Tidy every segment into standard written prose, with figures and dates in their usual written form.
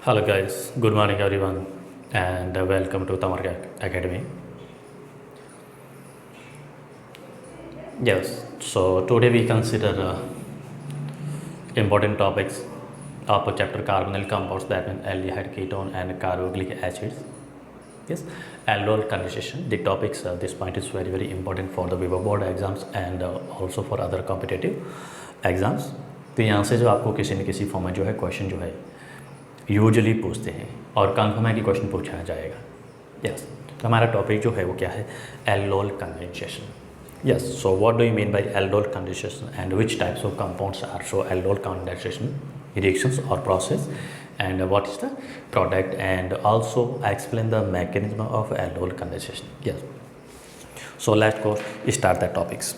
Hello guys, good morning everyone and welcome to Tamar Academy. Yes, so today we consider important topics of chapter carbonyl compounds, that means aldehyde, ketone and carboxylic acids. Yes, aldol condensation. The topics, this point is very important for the Viva board exams and also for other competitive exams. तो यहाँ से जो आपको किसी न किसी form में जो है क्वेश्चन जो है यूजुअली पूछते हैं और कन्फर्म है कि क्वेश्चन पूछा जाएगा। यस, तो हमारा टॉपिक जो है वो क्या है, aldol condensation. Yes, so what do you mean by aldol condensation and which types of compounds are show aldol condensation reactions or process, and what is the product, and also explain the mechanism of aldol condensation. Yes, so let's go start the topics.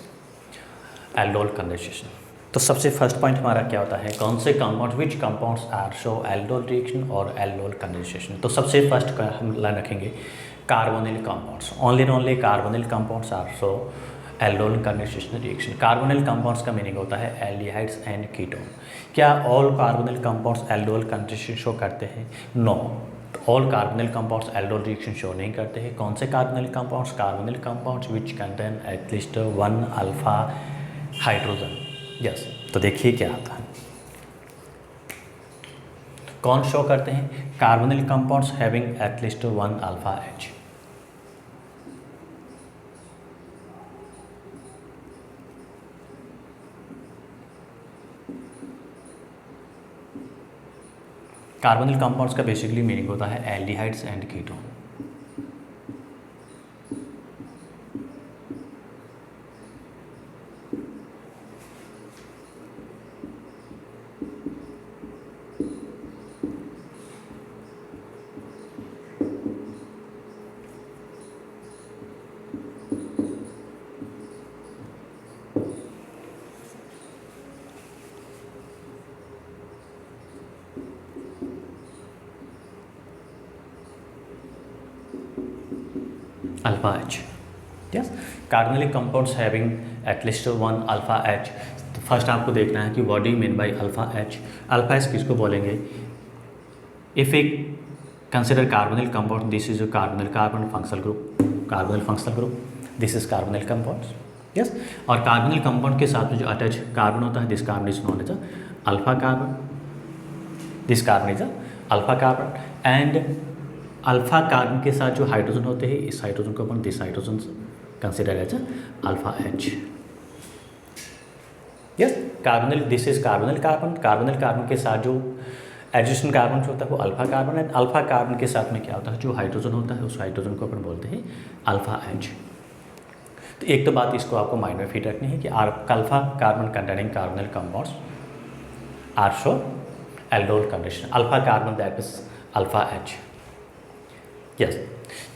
aldol condensation, तो सबसे first point हमारा क्या होता है, कौन से compound, which compounds are show aldol reaction और aldol condensation. तो सबसे फर्स्ट हम लाइन रखेंगे carbonyl compounds, only and only carbonyl compounds are show aldol condensation reaction. Carbonyl compounds का मीनिंग होता है एल्डिहाइड्स एंड कीटोन। क्या all carbonyl compounds aldol condensation show करते हैं? No, all carbonyl compounds aldol reaction show नहीं करते हैं। कौन से carbonyl compounds? Carbonyl compounds which contain at least 1 alpha hydrogen. Yes, तो देखिए क्या आता है, कौन शो करते हैं? Carbonyl compounds having at least 1 alpha H. Carbonyl compounds का बेसिकली मीनिंग होता है aldehydes and ketone. Alpha H. Yes, carbonyl compounds having at least 1 alpha H. तो फर्स्ट आपको देखना है कि what do you mean by alpha H. Alpha H किसको बोलेंगे? If A consider carbonyl compound, this is carbonyl carbon functional group, carbonyl functional group, this is carbonyl compounds. Yes, और carbonyl compound के साथ में जो अटैच कार्बन होता है, this carbon is known as alpha carbon, this carbon is alpha carbon. And alpha carbon के साथ जो हाइड्रोजन होते हैं, इस हाइड्रोजन को अपन this hydrogen consider as alpha H. Yes, carbonyl, this is carbonyl carbon. Carbonyl carbon के साथ जो एडजस्टेंट कार्बन होता है वो अल्फा कार्बन है। अल्फा कार्बन के साथ में क्या होता है, जो हाइड्रोजन होता है उस हाइड्रोजन को अपन बोलते हैं अल्फा एच। तो एक तो बात इसको आपको माइंड में फिट रखनी है कि alpha carbon containing carbonyl compounds are show aldol condensation. Alpha carbon that is alpha H. Yes,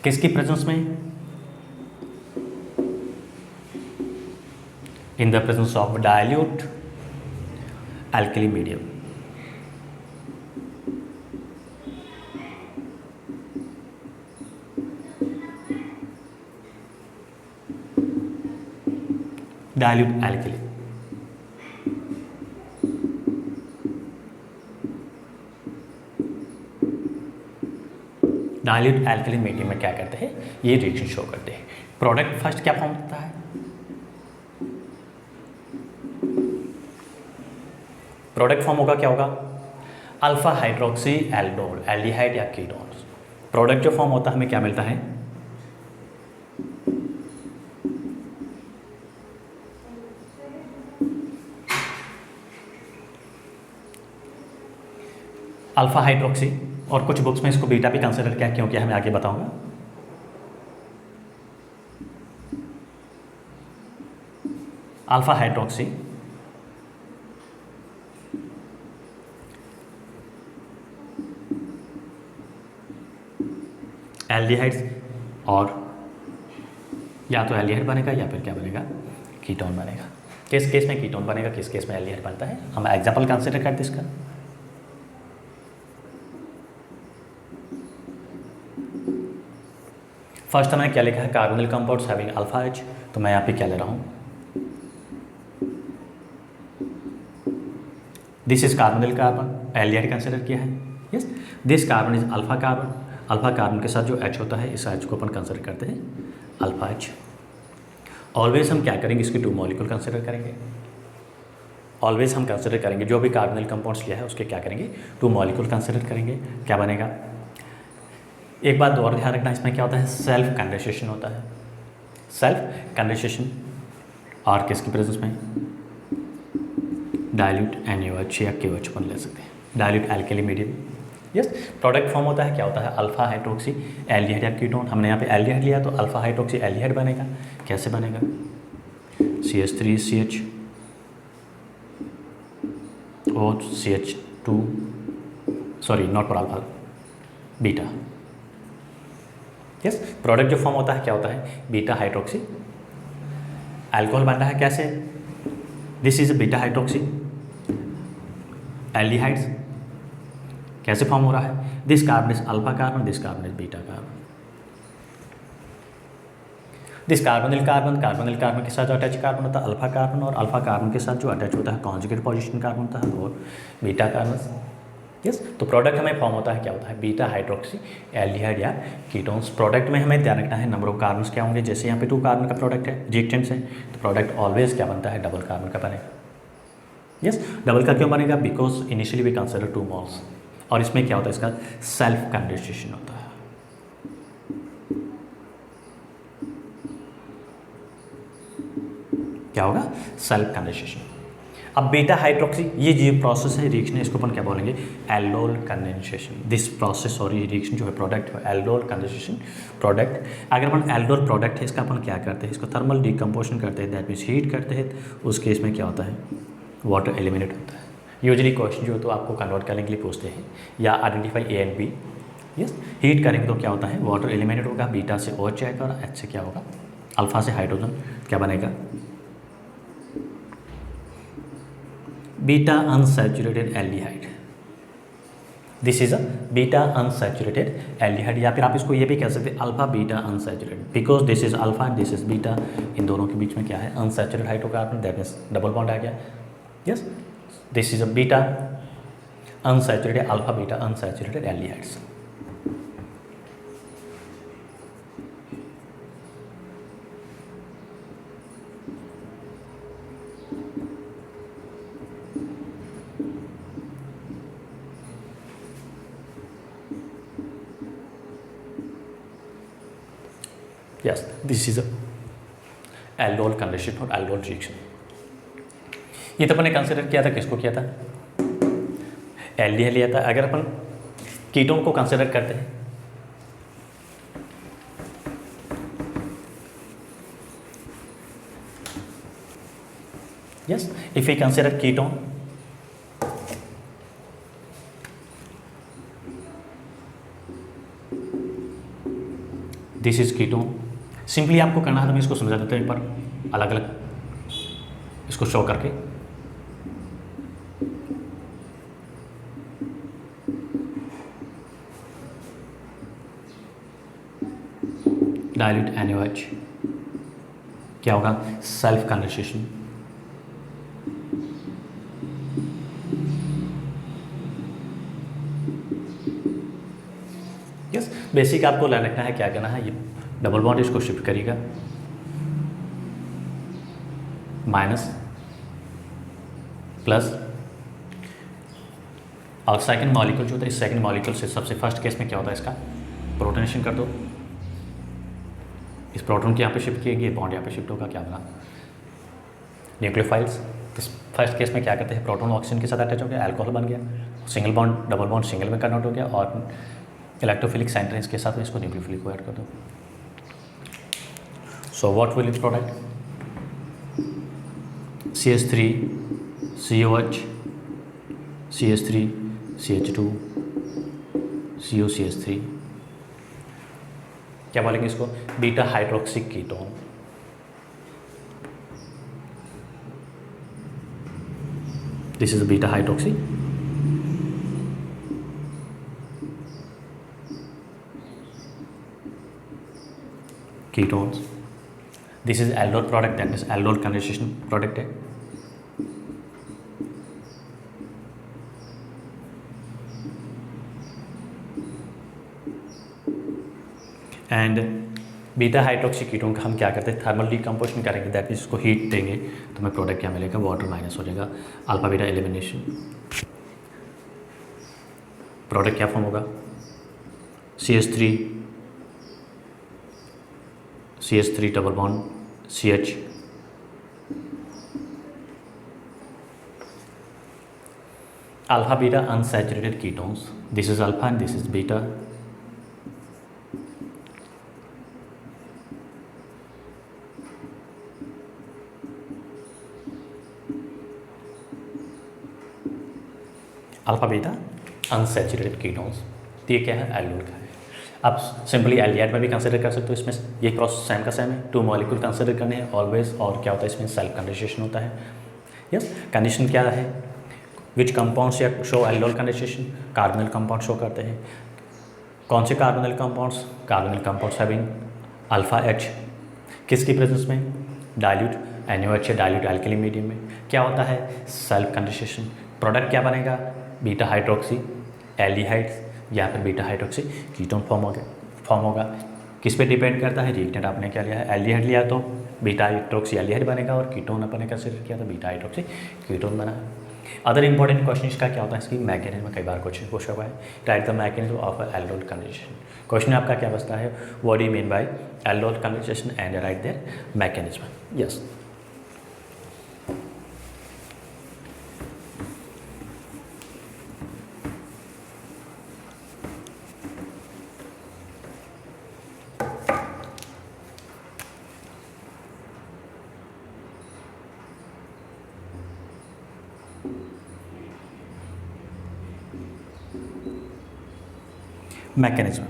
किसकी प्रेजेंस में? In the presence of dilute alkali medium. Dilute alkali, dilute alkali medium में क्या करते हैं, ये रिएक्शन शो करते हैं। Product first क्या फॉर्म होता है? प्रोडक्ट फॉर्म होगा, क्या होगा? अल्फा हाइड्रोक्सी एल्डोल, एल्डिहाइड या कीटोन्स। प्रोडक्ट जो फॉर्म होता है हमें क्या मिलता है? अल्फा हाइड्रोक्सी, और कुछ बुक्स में इसको बीटा भी कंसिडर किया, क्योंकि हमें आगे बताऊंगा। अल्फा हाइड्रोक्सी एल्डिहाइड्स, और या तो एल्डिहाइड बनेगा या फिर क्या बनेगा, कीटोन बनेगा। किस केस में कीटोन बनेगा, किस केस में एल्डिहाइड बनता है, हम एग्जांपल कंसिडर करते हैं इसका। फर्स्ट हमने क्या लिखा है, carbonyl compounds having alpha H. तो मैं यहाँ पे क्या ले रहा हूँ, this is carbonyl carbon, aldehyde consider किया है। Yes, this carbon is alpha carbon. Alpha carbon के साथ जो H होता है, इस H को अपन कंसिडर करते हैं अल्फा H। ऑलवेज हम क्या करेंगे, इसके 2 मॉलिक्यूल कंसिडर करेंगे। ऑलवेज हम कंसिडर करेंगे जो भी कार्बोनिल कंपाउंड्स लिया है उसके क्या करेंगे, 2 मॉलिक्यूल कंसिडर करेंगे। क्या बनेगा, एक बात और ध्यान रखना, इसमें क्या होता है, सेल्फ कंडेंसेशन होता है। सेल्फ कंडेंसेशन और किसकी प्रेजेंस में, डाइल्यूट NaOH या KOH अपन ले सकते हैं, dilute alkali medium. Yes, product form होता है, क्या होता है, अल्फा हाइड्रोक्सी एल्डिहाइड या कीटोन। हमने यहाँ पे एल्डिहाइड लिया तो अल्फा हाइड्रोक्सी एल्डिहाइड बनेगा। कैसे बनेगा, CH3CH और CH2, sorry not for alpha, beta. Yes, product जो फॉर्म होता है क्या होता है, बीटा हाइड्रोक्सी अल्कोहल बन रहा है। कैसे, this is beta hydroxy aldehydes. कैसे फॉर्म हो रहा है, this carbon is alpha carbon, this carbon is beta carbon. This carbonyl carbon, carbonyl carbon के साथ जो अटैच कार्बन होता है अल्फा कार्बन, और अल्फा कार्बन के साथ जो अटैच होता है कॉन्जुगेट पोजीशन कार्बन होता है और बीटा कार्बन। यस, तो प्रोडक्ट हमें फॉर्म होता है क्या होता है, बीटा हाइड्रोक्सी एल्डिहाइड या कीटोन्स। प्रोडक्ट में हमें ध्यान रखना है नंबर ऑफ कार्बन्स क्या होंगे, जैसे यहाँ पे 2 कार्बन का प्रोडक्ट है, रिएक्टेंट्स है, तो प्रोडक्ट ऑलवेज क्या बनता है, डबल कार्बन का बनेगा। यस, डबल का क्यों बनेगा, because initially we consider 2 moles, और इसमें क्या होता है, इसका सेल्फ कंडेंसेशन होता है। क्या होगा, सेल्फ कंडेंसेशन। अब बीटा हाइड्रोक्सी, ये जो प्रोसेस है रिएक्शन है, इसको अपन क्या बोलेंगे, एल्डोल कंडेंसेशन। दिस प्रोसेस और ये रिएक्शन जो है प्रोडक्ट है एल्डोल कंडेंसेशन प्रोडक्ट। अगर अपन एल्डोल प्रोडक्ट है इसका अपन क्या करते हैं, इसको थर्मल डिकम्पोजिशन करते हैं, दैट मीन्स हीट करते हैं, उस केस में क्या होता है, वाटर एलिमिनेट होता है। यूजली क्वेश्चन जो है तो आपको कन्वर्ट करने के लिए पूछते हैं, या identify A and B। Yes, heat करेंगे तो क्या होता है, वाटर एलिमिनेट होगा, बीटा से OH जाएगा और H से क्या होगा, अल्फा से हाइड्रोजन, क्या बनेगा, beta unsaturated aldehyde. This is a beta unsaturated aldehyde, या फिर आप इसको ये भी कह सकते हैं alpha beta unsaturated, because this is alpha and this is beta. इन दोनों के बीच में क्या है, unsaturated hydrocarbon, that means double bond आ गया। Yes, this is a beta unsaturated alpha beta unsaturated aldehydes. Yes, this is a aldol condition और aldol reaction। ये तो अपन ने कंसिडर किया था, किसको किया था, एल्डिहाइड लिया था। अगर अपन कीटोन को कंसिडर करते हैं, yes, if we consider ketone, this is ketone. Simply आपको करना है तो मैं इसको समझा देता हूँ एक बार अलग अलग इसको शो करके। डाइल्यूट NaOH, क्या होगा, सेल्फ कंडेंसेशन। यस, बेसिक आपको ध्यान रखना है, क्या करना है, ये डबल बॉन्ड इसको शिफ्ट करिएगा, माइनस प्लस, और सेकंड मॉलिक्यूल जो होता है, इस सेकंड मॉलिक्यूल से सबसे फर्स्ट केस में क्या होता है, इसका प्रोटोनेशन कर दो। इस प्रोटॉन को यहाँ पे शिफ्ट किएंगे, बॉन्ड यहाँ पे शिफ्ट होगा, क्या बना, न्यूक्लियोफाइल्स। इस फर्स्ट केस में क्या करते हैं, प्रोटॉन ऑक्सीजन के साथ अटैच हो गया, अल्कोहल बन गया, single bond double bond single में कन्वर्ट हो गया, और इलेक्ट्रोफिलिक सेंटर इसके साथ में इसको न्यूक्लियोफिलिक को ऐड कर दो। So what will it product, CH3 COH CH3 CH2 COCH3, क्या बोलेंगे इसको, beta hydroxy ketone. This is beta hydroxy ketones. This is aldol product, that is aldol condensation product है। एंड बीटा हाइड्रोक्सी कीटोन का हम क्या करते हैं, thermal decomposition करेंगे, दैट मीन्स इसको हीट देंगे तो हमें प्रोडक्ट क्या मिलेगा, वाटर माइनस हो जाएगा, अल्फा बीटा एलिमिनेशन, प्रोडक्ट क्या फॉर्म होगा, CH3 double bond CH, alpha beta unsaturated ketones, this is alpha and this is beta, alpha beta unsaturated ketones, तो ये क्या है, एल्डोल का है। आप सिंपली एल्डिहाइड में भी कंसिडर कर सकते हो, इसमें ये प्रोसेस सेम का सेम है, 2 मॉलिक्यूल कंसिडर करने हैं ऑलवेज, और क्या होता है इसमें सेल्फ कंडेंसेशन होता है। यस, कंडीशन क्या है, विच कंपाउंड्स या show aldol condensation, carbonyl compound show करते हैं। कौन से carbonyl compounds having alpha H, किसकी प्रेजेंस में, डाइल्यूट NaOH या डाइल्यूट एल्कली मीडियम में, क्या होता है, सेल्फ कंडेंसेशन, प्रोडक्ट क्या बनेगा, बीटा हाइड्रोक्सी एल्डिहाइड्स या फिर बीटा हाइड्रोक्सी कीटोन फॉर्म होगा। किस पे डिपेंड करता है, रिएक्टेंट आपने क्या लिया है, एल्डिहाइड लिया तो बीटा हाइड्रोक्सी एल्डिहाइड बनेगा, और कीटोन अपने कंसिडर किया तो बीटा हाइड्रोक्सी कीटोन बना। अदर इंपॉर्टेंट क्वेश्चन इसका क्या होता है, इसकी मैकेनिज्म, कई बार क्वेश्चन पूछा हुआ है, right the mechanism of aldol condensation. Question आपका क्या बचता है, what do you mean by aldol condensation and right there mechanism. Yes, mechanism,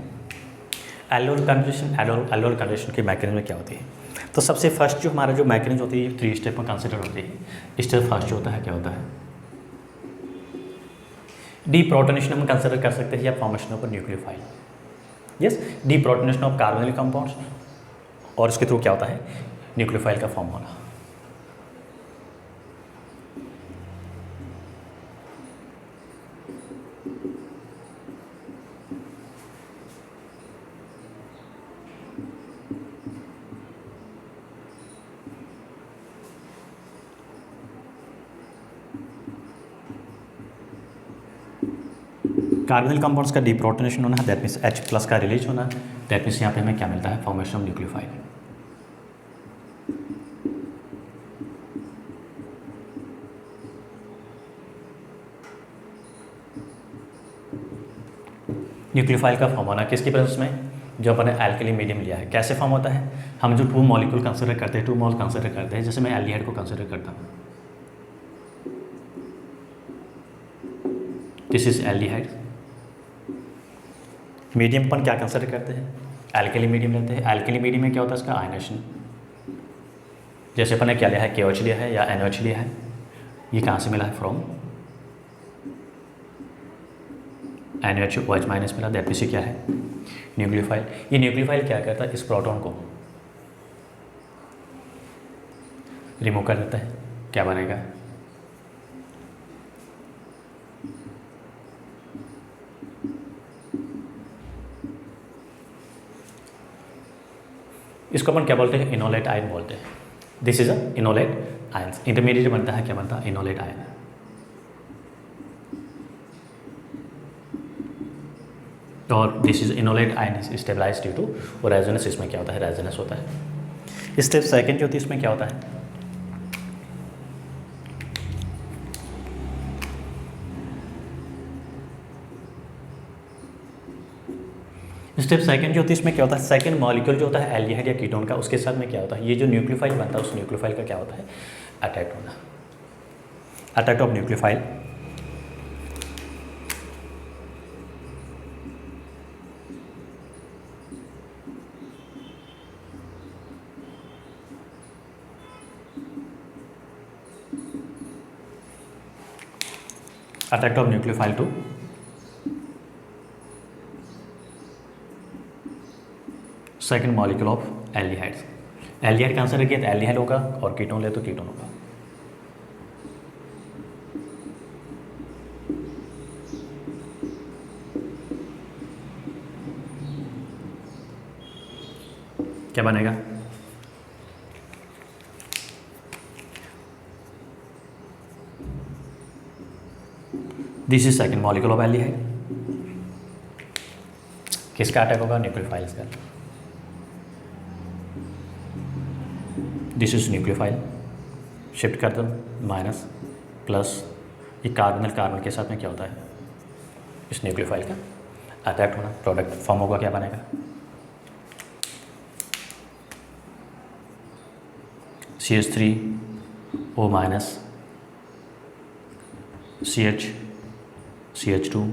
aldol condensation की मैकेनिज्म क्या होती है। तो सबसे फर्स्ट जो हमारा जो मैकेनिज्म होती है 3 स्टेप में कंसिडर होती है। स्टेप फर्स्ट जो होता है क्या होता है, डीप्रोटोनेशन हम कंसिडर कर सकते हैं या formation of nucleophile. Yes, deprotonation of carbonyl compounds, और इसके थ्रू क्या होता है, न्यूक्लियोफाइल का फॉर्म होना। कार्बोनिल कंपाउंड्स का डीप्रोटोनेशन होना, दैट मीन्स H+ का रिलीज होना, दैट मीन्स यहाँ पे हमें क्या मिलता है, फॉर्मेशन ऑफ न्यूक्लियोफाइल। न्यूक्लियोफाइल का फॉर्म होना किसकी प्रेजेंस में, जो अपने एल्कली मीडियम लिया है। कैसे फॉर्म होता है, हम जो 2 मॉलिक्यूल कंसिडर करते हैं, 2 मोल कंसिडर करते हैं, जैसे मैं एल्डिहाइड को कंसिडर करता हूँ, दिस इज एल्डिहाइड, मीडियम अपन क्या कंसिडर करते हैं, एल्कली मीडियम लेते हैं। एल्कली मीडियम में क्या होता है इसका आयनेशन, जैसे अपन ने क्या लिया है, KOH लिया है या NOH लिया है, ये कहाँ से मिला है, फ्रॉम NOH OH माइनस मिला, दैट मीन्स क्या है, न्यूक्लियोफाइल। ये न्यूक्लियोफाइल क्या करता है, इस प्रोटॉन को रिमूव कर देता है, क्या बनेगा, इसको अपन क्या बोलते हैं, इनोलेट आयन बोलते हैं। This is a enolate ion, intermediate बनता है, क्या बनता है, इनोलेट आयन। और this is enolate ion stabilize due to resonance, इसमें क्या होता है, रेजोनेंस होता है। स्टेप सेकंड जो होती है इसमें क्या होता है, स्टेप सेकंड जो होती है इसमें क्या होता है, सेकंड मॉलिक्यूल जो होता है एल्डिहाइड या कीटोन का, उसके साथ में क्या होता है, ये जो न्यूक्लियोफाइल बनता है उस न्यूक्लियोफाइल का क्या होता है, अटैक होना, attack of nucleophile. Attack of nucleophile to second molecule of aldehydes. Aldehyde का आंसर किया तो एल्डिहाइड होगा, और कीटोन ले तो कीटोन होगा। क्या बनेगा? This is second molecule of aldehyde. किसका अटैक होगा? न्यूक्लियोफाइल्स का। दिस इज न्यूक्लियोफाइल, शिफ्ट कर दो माइनस प्लस, ये कार्बोनिल कार्बन के साथ में क्या होता है? इस न्यूक्लियोफाइल का अटैक होना, प्रोडक्ट फॉर्म होगा, क्या बनेगा? CH3O minus CH2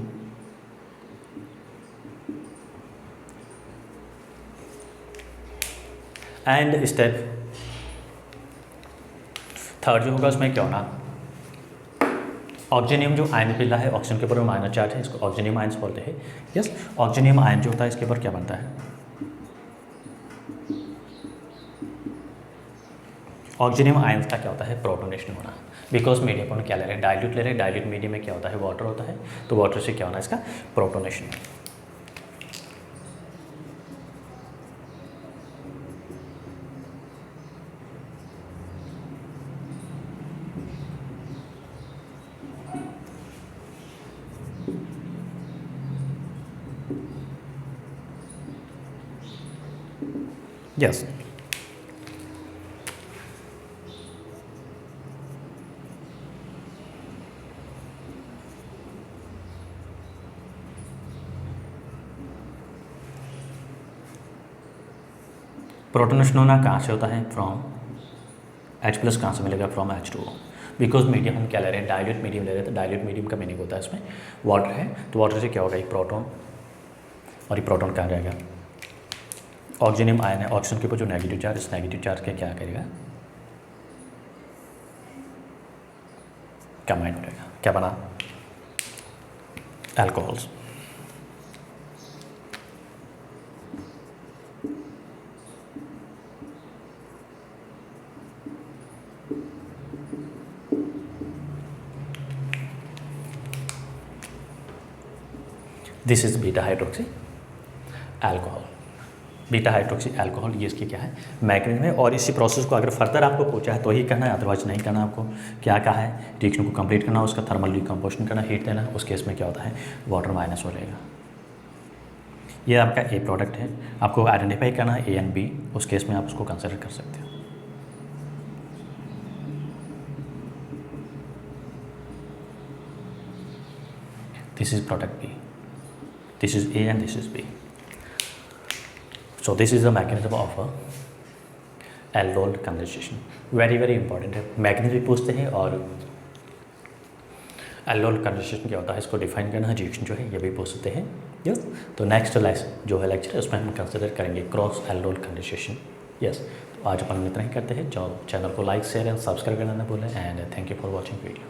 and step third जो होगा उसमें क्या होना? ऑक्सीनियम जो आयन पिला है, ऑक्सीजन के ऊपर माइनस चार्ज है, इसको ऑक्सीनियम आयन्स बोलते हैं। यस, ऑक्सीनियम आयन जो होता है इसके ऊपर क्या बनता है? ऑक्सीनियम आयन्स का क्या होता है? प्रोटोनेशन होना, बिकॉज मीडियम पर क्या ले रहे हैं? डाइल्यूट ले रहे हैं। डाइल्यूट मीडियम में क्या होता है? वाटर होता है, तो वाटर से क्या होना है? इसका प्रोटोनेशन। यस, प्रोटोनेशन होना कहाँ से होता है? फ्रॉम H+ कहाँ से मिलेगा? From H2O। बिकॉज मीडियम हम क्या ले रहे हैं? डाइल्यूट मीडियम ले रहे हैं, तो डाइल्यूट मीडियम का मीनिंग होता है इसमें वाटर है, तो वाटर से क्या होगा? एक प्रोटॉन, और ये प्रोटॉन कहाँ जाएगा? ऑक्सीनियम आयन है, ऑक्सीजन के ऊपर जो नेगेटिव चार्ज, इस नेगेटिव चार्ज का क्या करेगा? कंबाइन करेगा, क्या बना? Alcohols. This is beta hydroxy alcohol. Beta hydroxy alcohol, ये इसकी क्या है? मैकेनिज्म है। और इसी प्रोसेस को अगर फर्दर आपको पूछा है तो ही करना है, अदरवाइज नहीं करना। आपको क्या कहा है? रिएक्शन को कंप्लीट करना, उसका थर्मल डिकम्पोजिशन करना, हीट देना, उस केस में क्या होता है? वाटर माइनस हो जाएगा। ये आपका ए प्रोडक्ट है, आपको आइडेंटिफाई करना है ए एंड बी, उस केस में आप उसको कंसिडर कर सकते हो। This is product B, this is A and this is B. So this is the mechanism of aldol condensation. Very very important है, मैकेनिज्म भी पूछते हैं और aldol condensation क्या होता है इसको डिफाइन करना है, रिएक्शन जो है ये भी पूछ सकते हैं। यस, तो नेक्स्ट जो है लेक्चर उसमें हम कंसिडर करेंगे क्रॉस aldol condensation। यस, तो आज अपन इतना ही करते हैं। जो चैनल को लाइक शेयर एंड सब्सक्राइब करना ना भूलें, and thank you for watching video.